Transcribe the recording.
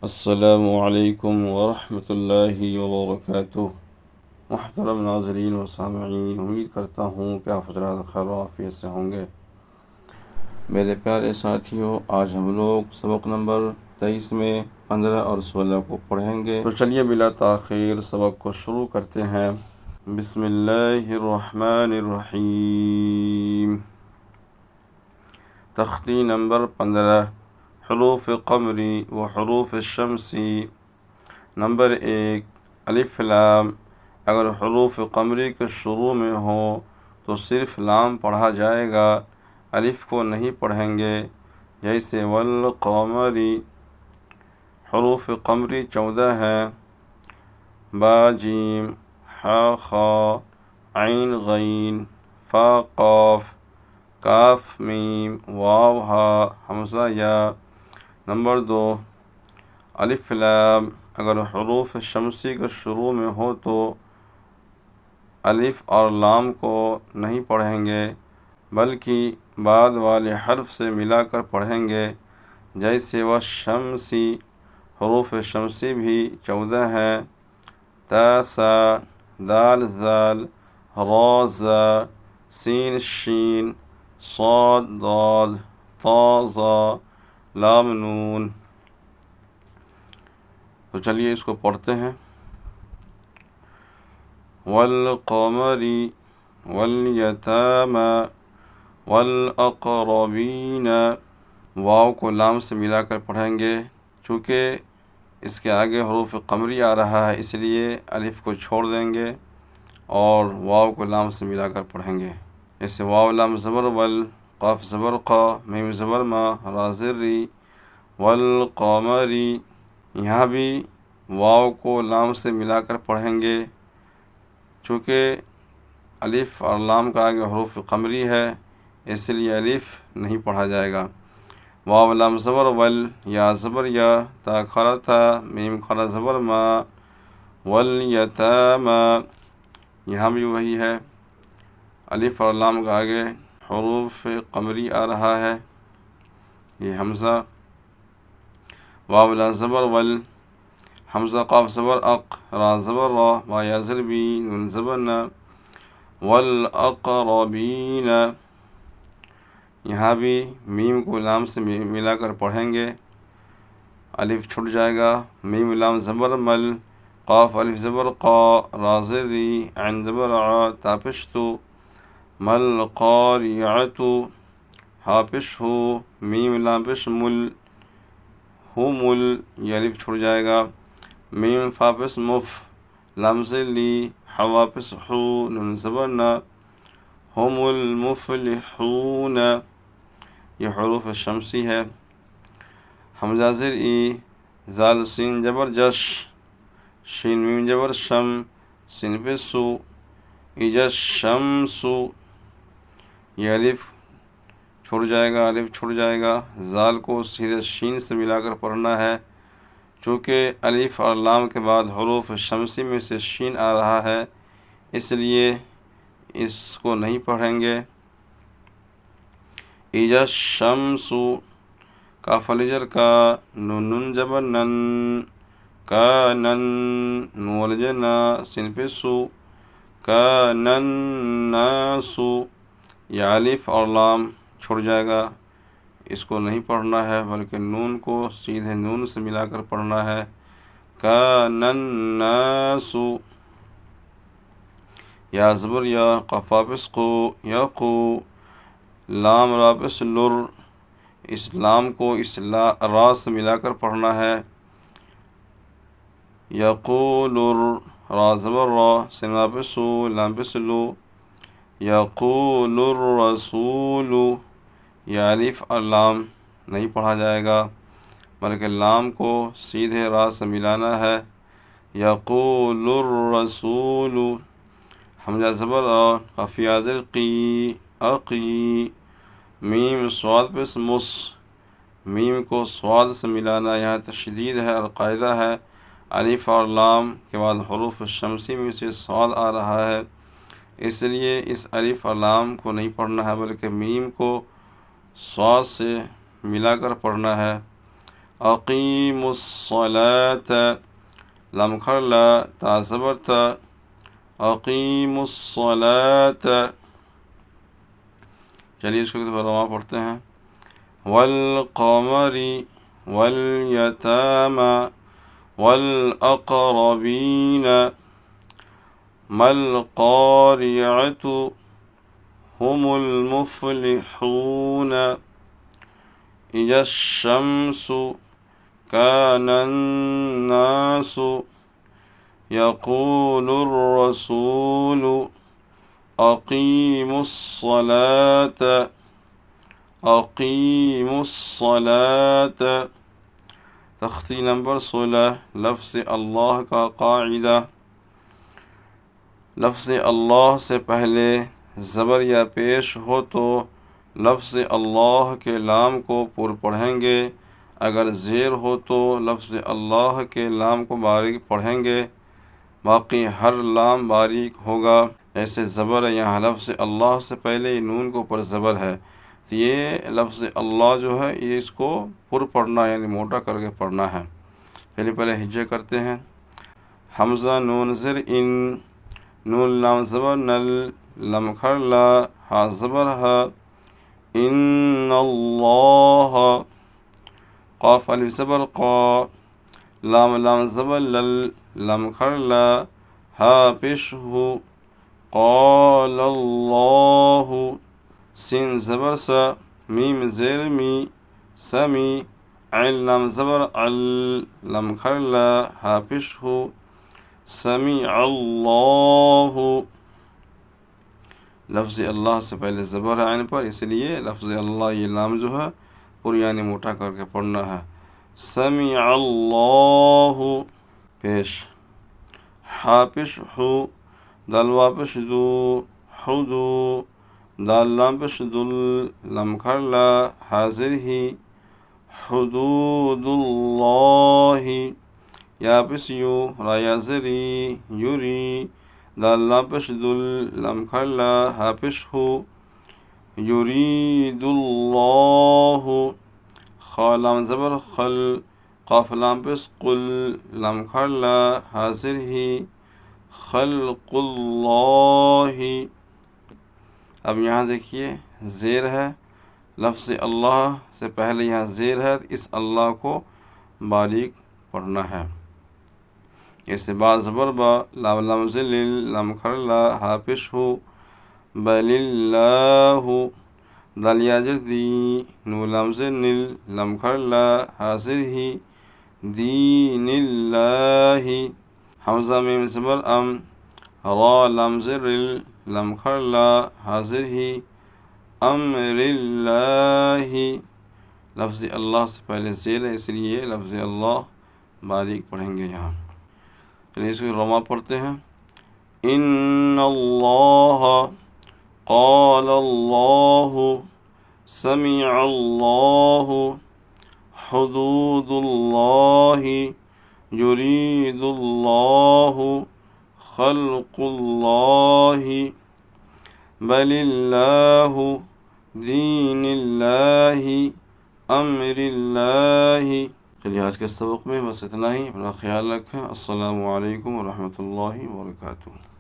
السلام علیکم ورحمۃ اللہ وبرکاتہ۔ محترم ناظرین و سامعین، امید کرتا ہوں کہ آپ حضرات خیر و عافیت سے ہوں گے۔ میرے پیارے ساتھیوں، آج ہم لوگ سبق نمبر 23 میں 15 اور 16 کو پڑھیں گے، تو چلیے بلا تاخیر سبق کو شروع کرتے ہیں۔ بسم اللہ الرحمن الرحیم۔ تختی نمبر 15، حروف قمری و حروف شمسی۔ نمبر 1، الف لام۔ اگر حروف قمری کے شروع میں ہو تو صرف لام پڑھا جائے گا، الف کو نہیں پڑھیں گے، جیسے والقمری۔ حروف قمری 14 ہیں، با جیم، حا خا، عین غین، فا قاف، کاف میم، واو ہا، حمزہ یا۔ نمبر 2، الف لام۔ اگر حروف شمسی کے شروع میں ہو تو الف اور لام کو نہیں پڑھیں گے، بلکہ بعد والے حرف سے ملا کر پڑھیں گے، جیسے والشمسی۔ حروف شمسی بھی 14 ہیں، تا سا، دال ذال، را زا، سین شین، صاد ضاد، طا ظا، لام نون۔ تو چلیے اس کو پڑھتے ہیں۔ والقمر والیتامی والاقربین۔ واو کو لام سے ملا کر پڑھیں گے، چونکہ اس کے آگے حروف قمری آ رہا ہے، اس لیے الف کو چھوڑ دیں گے اور واو کو لام سے ملا کر پڑھیں گے، جیسے واو لام زبر ول، قاف زبر قا، میم زبر ما، را زر ری، والقمری۔ یہاں بھی واو کو لام سے ملا کر پڑھیں گے، چونکہ الف اور لام کا آگے حروف قمری ہے، اس لیے الف نہیں پڑھا جائے گا۔ واو لام زبر ول، یا زبر یا، تا کھڑا تھا، میم کھڑا زبر ما، والیتامی۔ یہاں بھی وہی ہے، الف اور لام کا آگے حروف قمری آ رہا ہے، یہ حمزہ۔ واو لا زبر ول، حمزہ قاف زبر اق، را زبر را، با یا زر بی، نون زبر نا، والاقربین۔ یہاں بھی میم کو لام سے ملا کر پڑھیں گے، الف چھٹ جائے گا، میم لام زبر مل، قاف الف زبر قا، را زر ری، عین زبر ع، تا پیش تو، مل قاریعۃ، ہا پیش ہو، میم لام پیش مل، ہو مل، یہ الف چھٹ جائے گا، میم فا پیش مف، لام زر لی، حوا پیش حو، نون زبر نا، ہم المفلحون۔ یہ حروف شمسی ہے۔ حمزہ زر ای، زال سین جبر جش، شین میم جبر شم، سین پہ سو، ایجش شمسو۔ یہ الف چھوڑ جائے گا، الف چھوڑ جائے گا، زال کو سیدھے شین سے ملا کر پڑھنا ہے، چونکہ الف اور لام کے بعد حروف شمسی میں سے شین آ رہا ہے، اس لیے اس کو نہیں پڑھیں گے۔ ایجا شمسو، کاف الجر کا، نون نون جبر نن، کا نن، نون الجر نا، سین پہ سو، کا نن ناسو۔ یہ الف اور لام چھوڑ جائے گا، اس کو نہیں پڑھنا ہے، بلکہ نون کو سیدھے نون سے ملا کر پڑھنا ہے، کا نن ناسو۔ یا زبر یا، قاف واپس قو، یا قو، لام را پس لر، اس لام کو اس را سے ملا کر پڑھنا ہے، یقول، را زبر را، سین واپس سو، لام پس لو، یقول الرسول۔ یہ الف اور لام نہیں پڑھا جائے گا، بلکہ لام کو سیدھے را سے ملانا ہے، یقول الرسول۔ حمزہ زبر آ، قاف یا زر قی، اقی، میم صاد پس مس، میم کو صاد سے ملانا، یہاں تشدید ہے اور قاعدہ ہے، الف اور لام کے بعد حروف شمسی میں سے صاد آ رہا ہے، اس لیے اس الف اور لام کو نہیں پڑھنا ہے، بلکہ میم کو صاد سے ملا کر پڑھنا ہے، اقیموا الصلاۃ، لام کھڑ لا، تا زبر تا، اقیموا الصلاۃ۔ چلیے اس کو رواں پڑھتے ہیں۔ والقمر والیتامى والاقربین ما القارعة هم المفلحون اذا الشمس كان الناس يقول الرسول اقیموا الصلاة اقیموا الصلاة۔ تختی نمبر 16، لفظ اللہ کا قاعدہ۔ لفظ اللہ سے پہلے زبر یا پیش ہو تو لفظ اللہ کے لام کو پر پڑھیں گے، اگر زیر ہو تو لفظ اللہ کے لام کو باریک پڑھیں گے، باقی ہر لام باریک ہوگا۔ ایسے زبر ہے، یہاں لفظ اللہ سے پہلے نون کو پر زبر ہے، تو یہ لفظ اللہ جو ہے یہ اس کو پر پڑھنا یعنی موٹا کر کے پڑھنا ہے۔ پہلے ہجے کرتے ہیں۔ حمزہ نون زر ان، نون لام زبر نل، لم کھڑ لا، ہا زبر ہا، ان اللہ، قاف الف زبر قا، لام زبر لل، لم کھڑ لا، ہا پیش ہو، قال اللہ، سین زبر سا، میم زیر می، سمی، عین لام زبر عل، لم کھڑ لا، ہا پیش ہو، سمیع اللہ۔ لفظ اللہ سے پہلے زبر ہے عین پر، اس لیے لفظ اللہ یہ لام جو ہے پر یعنی موٹا کر کے پڑھنا ہے۔ سمیع اللہ پیش، ہا پیش ہو، دال وا پیش دو، حدو، دال لام پیش دل، لم کھڑ لا، حاضر ہی، حدود اللہ، یا پیش یو، را یا زری، یوری، دال لام پیش دل، لم کھڑ لا، ہا پیش ہو، یرید اللہ، خا لام زبر خل، قاف لام پیش قل، لم کھڑ لا، حاضر ہی، خلق اللہ۔ اب یہاں دیکھیے زیر ہے، لفظ اللہ سے پہلے یہاں زیر ہے، اس اللہ کو باریک پڑھنا ہے۔ جیسے با زبر با، لام ذل، لم کھڑ لا، ہا پیش ہو، بل اللہ، دال یا زر دی، نو لام زر نل، لم کھڑ لا، حاضر ہی، دین اللہ، حمزہ میم زبر ام، را لام زر لم کھڑ لا، حاضر ہی، امر اللہ۔ لفظ اللہ سے پہلے زیر ہے، اس لیے لفظ اللہ باریک پڑھیں گے یہاں۔ چلیے اس کو رواں پڑھتے ہیں۔ ان اللہ، قال اللہ، سمع اللہ، حدود اللہ، یرید اللہ، خلق اللہ، بل اللہ، دین اللہ، امر اللہ۔ چلیے آج کے سبق میں بس اتنا ہی، اپنا خیال رکھیں۔ السلام علیکم ورحمۃ اللہ وبرکاتہ۔